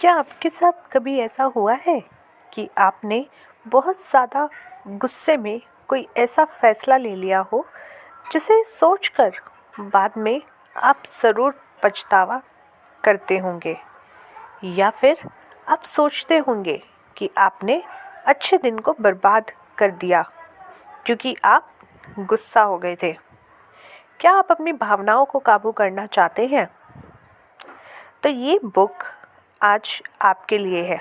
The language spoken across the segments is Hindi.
क्या आपके साथ कभी ऐसा हुआ है कि आपने बहुत ज़्यादा गुस्से में कोई ऐसा फ़ैसला ले लिया हो जिसे सोचकर बाद में आप ज़रूर पछतावा करते होंगे, या फिर आप सोचते होंगे कि आपने अच्छे दिन को बर्बाद कर दिया क्योंकि आप गुस्सा हो गए थे। क्या आप अपनी भावनाओं को काबू करना चाहते हैं? तो ये बुक आज आपके लिए है।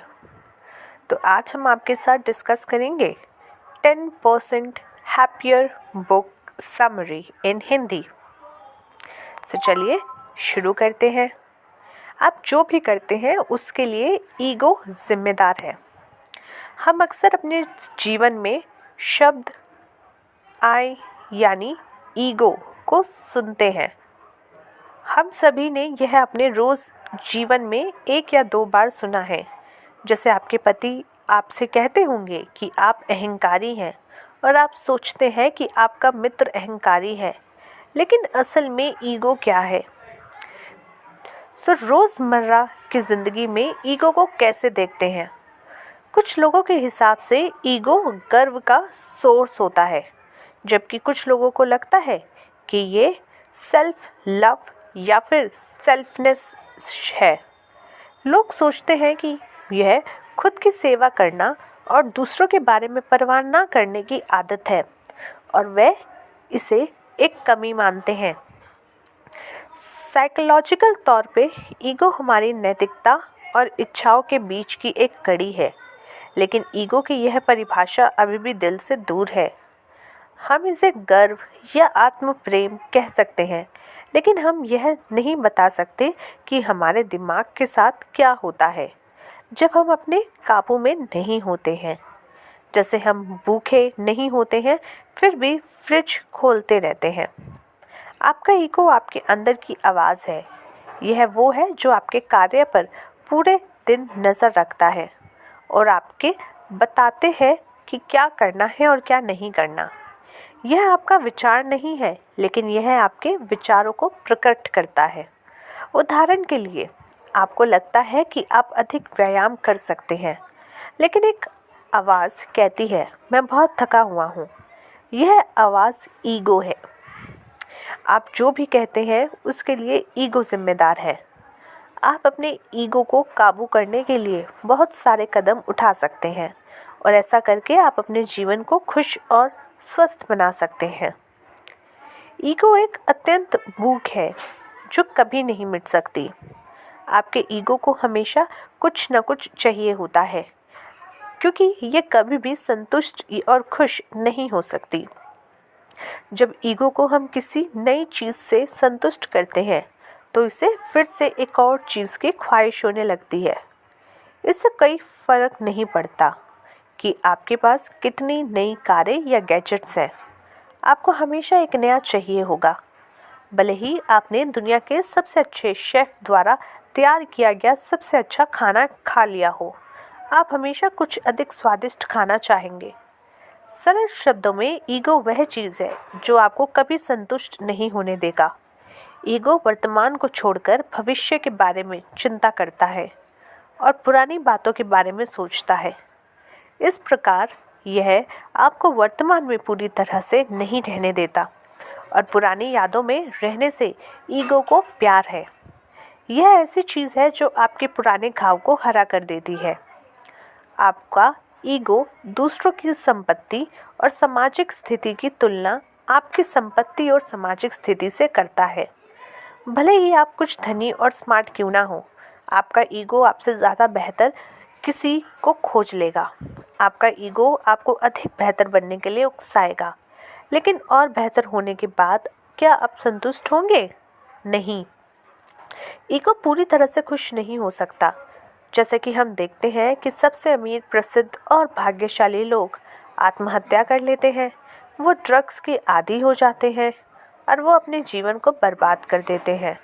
तो आज हम आपके साथ डिस्कस करेंगे 10% हैप्पियर बुक समरी इन हिंदी। तो चलिए शुरू करते हैं। आप जो भी करते हैं उसके लिए ईगो जिम्मेदार है। हम अक्सर अपने जीवन में शब्द आई यानी ईगो को सुनते हैं। हम सभी ने यह अपने रोज़ जीवन में 1 या 2 बार सुना है। जैसे आपके पति आपसे कहते होंगे कि आप अहंकारी हैं और आप सोचते हैं कि आपका मित्र अहंकारी है, लेकिन असल में ईगो क्या है? रोज़मर्रा की ज़िंदगी में ईगो को कैसे देखते हैं? कुछ लोगों के हिसाब से ईगो गर्व का सोर्स होता है, जबकि कुछ लोगों को लगता है कि ये सेल्फ लव या फिर सेल्फनेस है। लोग सोचते हैं कि यह खुद की सेवा करना और दूसरों के बारे में परवाह ना करने की आदत है, और वे इसे एक कमी मानते हैं। साइकोलॉजिकल तौर पे ईगो हमारी नैतिकता और इच्छाओं के बीच की एक कड़ी है, लेकिन ईगो की यह परिभाषा अभी भी दिल से दूर है। हम इसे गर्व या आत्म प्रेम कह सकते हैं, लेकिन हम यह नहीं बता सकते कि हमारे दिमाग के साथ क्या होता है जब हम अपने काबू में नहीं होते हैं। जैसे हम भूखे नहीं होते हैं फिर भी फ्रिज खोलते रहते हैं। आपका ईगो आपके अंदर की आवाज़ है। यह वो है जो आपके कार्य पर पूरे दिन नज़र रखता है और आपके बताते हैं कि क्या करना है और क्या नहीं करना। यह आपका विचार नहीं है, लेकिन यह आपके विचारों को प्रकट करता है। उदाहरण के लिए, आपको लगता है कि आप अधिक व्यायाम कर सकते हैं, लेकिन एक आवाज़ कहती है मैं बहुत थका हुआ हूँ। यह आवाज़ ईगो है। आप जो भी कहते हैं उसके लिए ईगो जिम्मेदार है। आप अपने ईगो को काबू करने के लिए बहुत सारे कदम उठा सकते हैं, और ऐसा करके आप अपने जीवन को खुश और स्वस्थ बना सकते हैं। ईगो एक अत्यंत भूख है जो कभी नहीं मिट सकती। आपके ईगो को हमेशा कुछ न कुछ चाहिए होता है, क्योंकि ये कभी भी संतुष्ट और खुश नहीं हो सकती। जब ईगो को हम किसी नई चीज़ से संतुष्ट करते हैं तो इसे फिर से एक और चीज़ की ख्वाहिश होने लगती है। इससे कोई फर्क नहीं पड़ता कि आपके पास कितनी नई कारें या गैजेट्स हैं, आपको हमेशा एक नया चाहिए होगा। भले ही आपने दुनिया के सबसे अच्छे शेफ द्वारा तैयार किया गया सबसे अच्छा खाना खा लिया हो, आप हमेशा कुछ अधिक स्वादिष्ट खाना चाहेंगे। सरल शब्दों में, ईगो वह चीज़ है जो आपको कभी संतुष्ट नहीं होने देगा। ईगो वर्तमान को छोड़कर भविष्य के बारे में चिंता करता है और पुरानी बातों के बारे में सोचता है। इस प्रकार यह आपको वर्तमान में पूरी तरह से नहीं रहने देता, और पुरानी यादों में रहने से ईगो को प्यार है। यह ऐसी चीज़ है जो आपके पुराने घाव को हरा कर देती है। आपका ईगो दूसरों की संपत्ति और सामाजिक स्थिति की तुलना आपकी संपत्ति और सामाजिक स्थिति से करता है। भले ही आप कुछ धनी और स्मार्ट क्यों ना हो, आपका ईगो आपसे ज़्यादा बेहतर किसी को खोज लेगा। आपका ईगो आपको अधिक बेहतर बनने के लिए उकसाएगा, लेकिन और बेहतर होने के बाद क्या आप संतुष्ट होंगे? नहीं। ईगो पूरी तरह से खुश नहीं हो सकता। जैसे कि हम देखते हैं कि सबसे अमीर, प्रसिद्ध और भाग्यशाली लोग आत्महत्या कर लेते हैं, वो ड्रग्स के आदी हो जाते हैं और वो अपने जीवन को बर्बाद कर देते हैं।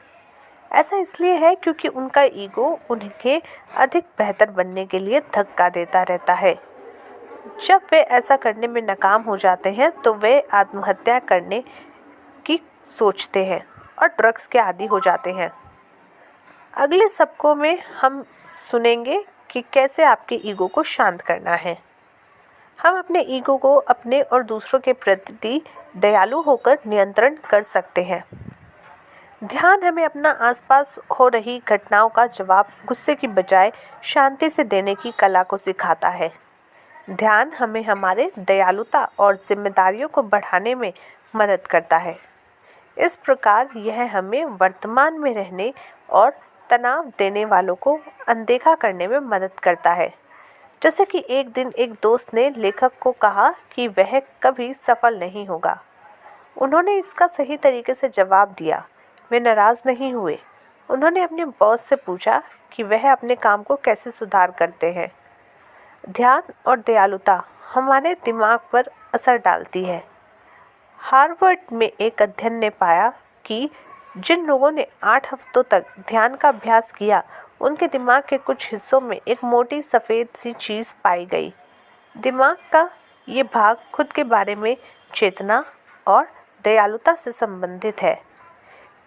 ऐसा इसलिए है क्योंकि उनका ईगो उनके अधिक बेहतर बनने के लिए धक्का देता रहता है। जब वे ऐसा करने में नाकाम हो जाते हैं तो वे आत्महत्या करने की सोचते हैं और ड्रग्स के आदी हो जाते हैं। अगले सबकों में हम सुनेंगे कि कैसे आपके ईगो को शांत करना है। हम अपने ईगो को अपने और दूसरों के प्रति दयालु होकर नियंत्रण कर सकते हैं। ध्यान हमें अपना आसपास हो रही घटनाओं का जवाब गुस्से की बजाय शांति से देने की कला को सिखाता है। ध्यान हमें हमारे दयालुता और जिम्मेदारियों को बढ़ाने में मदद करता है। इस प्रकार यह हमें वर्तमान में रहने और तनाव देने वालों को अनदेखा करने में मदद करता है। जैसे कि एक दिन एक दोस्त ने लेखक को कहा कि वह कभी सफल नहीं होगा। उन्होंने इसका सही तरीके से जवाब दिया। वे नाराज़ नहीं हुए। उन्होंने अपने बॉस से पूछा कि वह अपने काम को कैसे सुधार करते हैं। ध्यान और दयालुता हमारे दिमाग पर असर डालती है। हार्वर्ड में एक अध्ययन ने पाया कि जिन लोगों ने 8 हफ्तों तक ध्यान का अभ्यास किया, उनके दिमाग के कुछ हिस्सों में एक मोटी सफ़ेद सी चीज़ पाई गई। दिमाग का ये भाग खुद के बारे में चेतना और दयालुता से संबंधित है।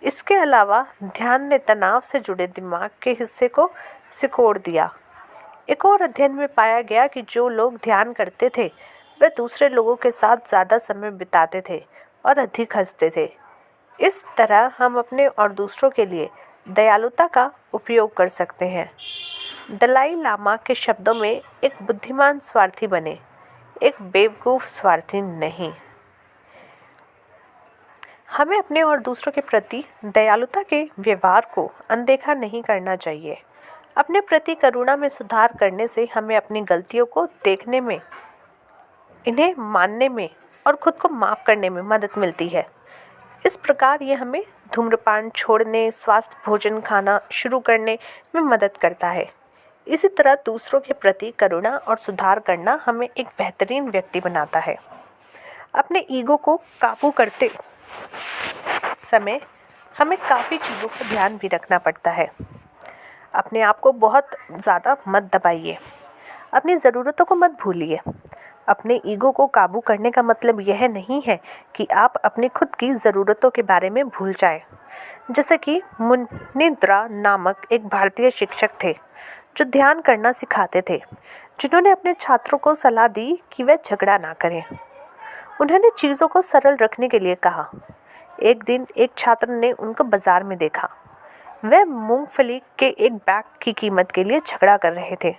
इसके अलावा ध्यान ने तनाव से जुड़े दिमाग के हिस्से को सिकोड़ दिया। एक और अध्ययन में पाया गया कि जो लोग ध्यान करते थे वे दूसरे लोगों के साथ ज़्यादा समय बिताते थे और अधिक हंसते थे। इस तरह हम अपने और दूसरों के लिए दयालुता का उपयोग कर सकते हैं। दलाई लामा के शब्दों में, एक बुद्धिमान स्वार्थी बने, एक बेवकूफ़ स्वार्थी नहीं। हमें अपने और दूसरों के प्रति दयालुता के व्यवहार को अनदेखा नहीं करना चाहिए। अपने प्रति करुणा में सुधार करने से हमें अपनी गलतियों को देखने में, इन्हें मानने में और खुद को माफ़ करने में मदद मिलती है। इस प्रकार ये हमें धूम्रपान छोड़ने, स्वस्थ भोजन खाना शुरू करने में मदद करता है। इसी तरह दूसरों के प्रति करुणा और सुधार करना हमें एक बेहतरीन व्यक्ति बनाता है। अपने ईगो को काबू करते समय हमें काफ़ी चीज़ों का ध्यान भी रखना पड़ता है। अपने आप को बहुत ज़्यादा मत दबाइए। अपनी ज़रूरतों को मत भूलिए। अपने ईगो को काबू करने का मतलब यह नहीं है कि आप अपनी खुद की ज़रूरतों के बारे में भूल जाएं। जैसे कि मुनिंद्रा नामक एक भारतीय शिक्षक थे जो ध्यान करना सिखाते थे, जिन्होंने अपने छात्रों को सलाह दी कि वे झगड़ा ना करें। उन्होंने चीज़ों को सरल रखने के लिए कहा। एक दिन एक छात्र ने उनको बाजार में देखा। वे मूंगफली के एक बैग की कीमत के लिए झगड़ा कर रहे थे।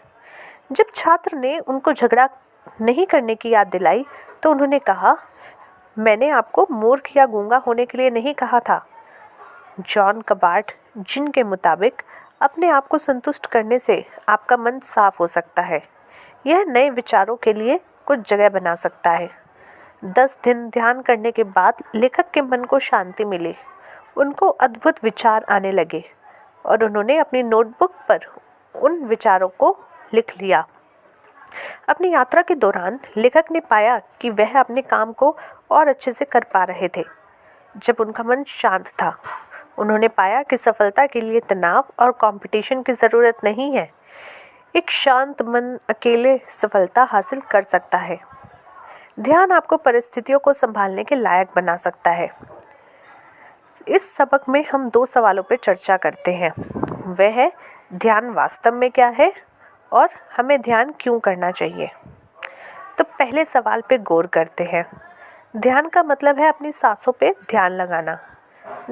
जब छात्र ने उनको झगड़ा नहीं करने की याद दिलाई तो उन्होंने कहा, मैंने आपको मूर्ख या गूंगा होने के लिए नहीं कहा था। जॉन कबार्ट जिन के मुताबिक अपने आप को संतुष्ट करने से आपका मन साफ हो सकता है। यह नए विचारों के लिए कुछ जगह बना सकता है। 10 दिन ध्यान करने के बाद लेखक के मन को शांति मिली। उनको अद्भुत विचार आने लगे और उन्होंने अपनी नोटबुक पर उन विचारों को लिख लिया। अपनी यात्रा के दौरान लेखक ने पाया कि वह अपने काम को और अच्छे से कर पा रहे थे जब उनका मन शांत था। उन्होंने पाया कि सफलता के लिए तनाव और कंपटीशन की ज़रूरत नहीं है। एक शांत मन अकेले सफलता हासिल कर सकता है। ध्यान आपको परिस्थितियों को संभालने के लायक बना सकता है। इस सबक में हम 2 सवालों पर चर्चा करते हैं। वह है, ध्यान वास्तव में क्या है और हमें ध्यान क्यों करना चाहिए। तो पहले सवाल पे गौर करते हैं। ध्यान का मतलब है अपनी सांसों पे ध्यान लगाना।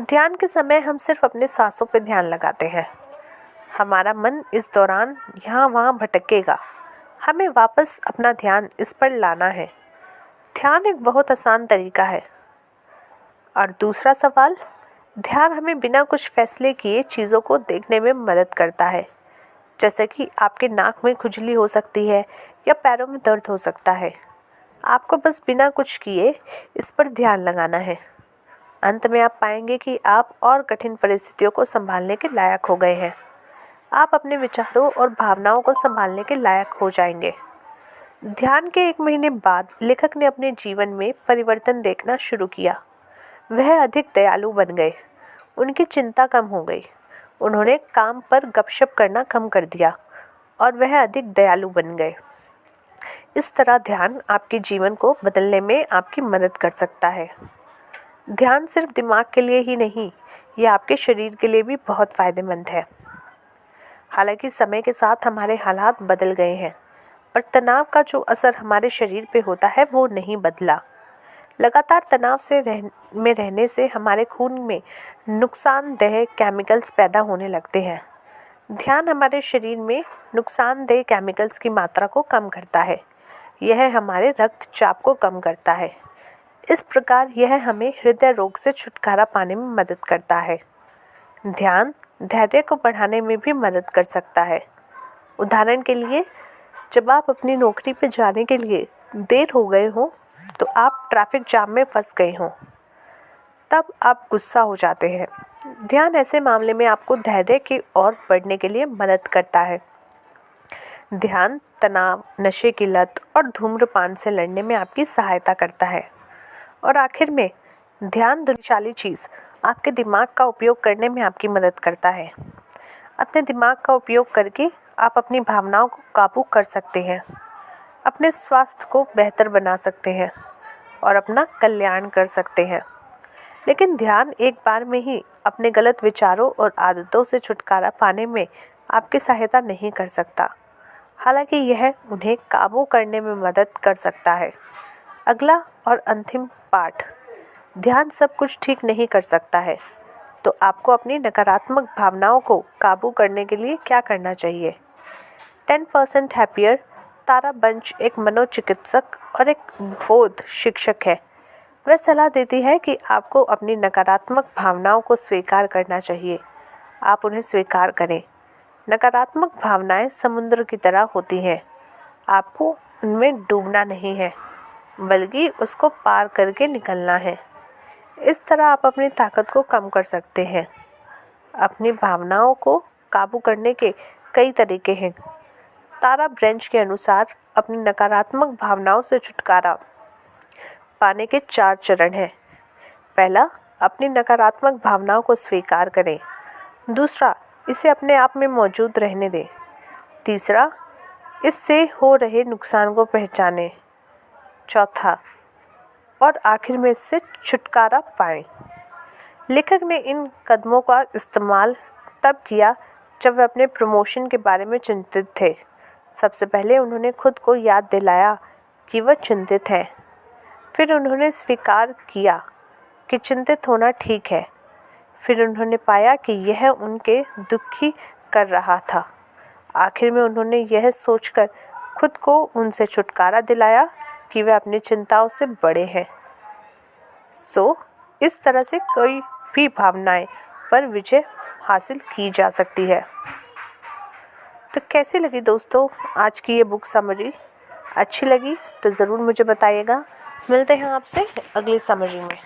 ध्यान के समय हम सिर्फ अपने सांसों पे ध्यान लगाते हैं। हमारा मन इस दौरान यहाँ वहाँ भटकेगा। हमें वापस अपना ध्यान इस पर लाना है। ध्यान एक बहुत आसान तरीका है। और दूसरा सवाल, ध्यान हमें बिना कुछ फैसले किए चीज़ों को देखने में मदद करता है। जैसे कि आपके नाक में खुजली हो सकती है या पैरों में दर्द हो सकता है। आपको बस बिना कुछ किए इस पर ध्यान लगाना है। अंत में आप पाएंगे कि आप और कठिन परिस्थितियों को संभालने के लायक हो गए हैं। आप अपने विचारों और भावनाओं को संभालने के लायक हो जाएंगे। ध्यान के 1 महीने बाद लेखक ने अपने जीवन में परिवर्तन देखना शुरू किया। वह अधिक दयालु बन गए। उनकी चिंता कम हो गई। उन्होंने काम पर गपशप करना कम कर दिया और वह अधिक दयालु बन गए। इस तरह ध्यान आपके जीवन को बदलने में आपकी मदद कर सकता है। ध्यान सिर्फ दिमाग के लिए ही नहीं, यह आपके शरीर के लिए भी बहुत फ़ायदेमंद है। हालांकि समय के साथ हमारे हालात बदल गए हैं, पर तनाव का जो असर हमारे शरीर पे होता है वो नहीं बदला। लगातार तनाव में रहने से हमारे खून में नुकसानदेह केमिकल्स पैदा होने लगते हैं। ध्यान हमारे शरीर में नुकसानदेह केमिकल्स की मात्रा को कम करता है। यह हमारे रक्तचाप को कम करता है। इस प्रकार यह हमें हृदय रोग से छुटकारा पाने में मदद करता है। ध्यान धैर्य को बढ़ाने में भी मदद कर सकता है। उदाहरण के लिए, जब आप अपनी नौकरी पर जाने के लिए देर हो गए हो तो आप ट्रैफिक जाम में फंस गए हो, तब आप गुस्सा हो जाते हैं। ध्यान ऐसे मामले में आपको धैर्य की ओर बढ़ने के लिए मदद करता है। ध्यान तनाव, नशे की लत और धूम्रपान से लड़ने में आपकी सहायता करता है। और आखिर में, ध्यान बुद्धिशाली चीज़ आपके दिमाग का उपयोग करने में आपकी मदद करता है। अपने दिमाग का उपयोग करके आप अपनी भावनाओं को काबू कर सकते हैं, अपने स्वास्थ्य को बेहतर बना सकते हैं और अपना कल्याण कर सकते हैं। लेकिन ध्यान एक बार में ही अपने गलत विचारों और आदतों से छुटकारा पाने में आपकी सहायता नहीं कर सकता। हालांकि यह उन्हें काबू करने में मदद कर सकता है। अगला और अंतिम पाठ, ध्यान सब कुछ ठीक नहीं कर सकता है, तो आपको अपनी नकारात्मक भावनाओं को काबू करने के लिए क्या करना चाहिए। 10% हैप्पियर तारा बंच एक मनोचिकित्सक और एक बौद्ध शिक्षक है। वह सलाह देती है कि आपको अपनी नकारात्मक भावनाओं को स्वीकार करना चाहिए। आप उन्हें स्वीकार करें। नकारात्मक भावनाएं समुद्र की तरह होती हैं। आपको उनमें डूबना नहीं है, बल्कि उसको पार करके निकलना है। इस तरह आप अपनी ताकत को कम कर सकते हैं। अपनी भावनाओं को काबू करने के कई तरीके हैं। तारा ब्रेंच के अनुसार अपनी नकारात्मक भावनाओं से छुटकारा पाने के 4 चरण हैं। पहला, अपनी नकारात्मक भावनाओं को स्वीकार करें। दूसरा, इसे अपने आप में मौजूद रहने दें। तीसरा, इससे हो रहे नुकसान को पहचानें। चौथा, और आखिर में इससे छुटकारा पाएं। लेखक ने इन कदमों का इस्तेमाल तब किया जब वे अपने प्रमोशन के बारे में चिंतित थे। सबसे पहले उन्होंने खुद को याद दिलाया कि वह चिंतित हैं। फिर उन्होंने स्वीकार किया कि चिंतित होना ठीक है। फिर उन्होंने पाया कि यह उनके दुखी कर रहा था। आखिर में उन्होंने यह सोचकर खुद को उनसे छुटकारा दिलाया कि वे अपनी चिंताओं से बड़े हैं। इस तरह से कोई भी भावनाएं पर विजय हासिल की जा सकती है। तो कैसी लगी दोस्तों आज की ये बुक समरी? अच्छी लगी तो ज़रूर मुझे बताइएगा। मिलते हैं आपसे अगली समरी में।